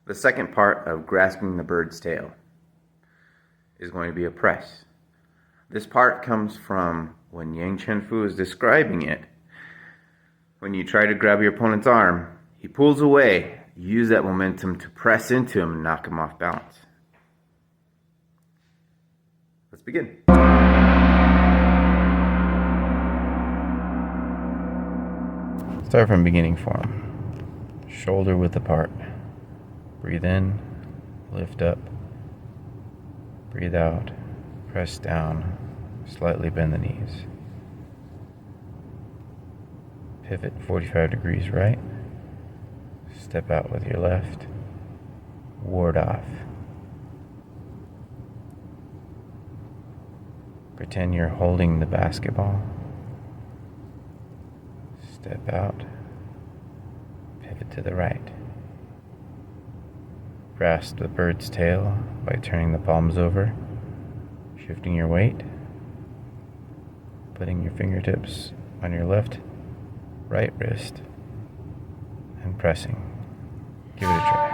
The second part of grasping the bird's tail is going to be a press. This part comes from when Yang Chen Fu is describing it. When you try to grab your opponent's arm, he pulls away. You use that momentum to press into him and knock him off balance. Let's begin. Start from beginning form. Shoulder width apart. Breathe in, lift up. Breathe out, press down, slightly bend the knees. Pivot 45 degrees right. Step out with your left. Ward off. Pretend you're holding the basketball. Step out. Pivot to the right. Grasp the bird's tail by turning the palms over, shifting your weight, putting your fingertips on your right wrist, and pressing. Give it a try.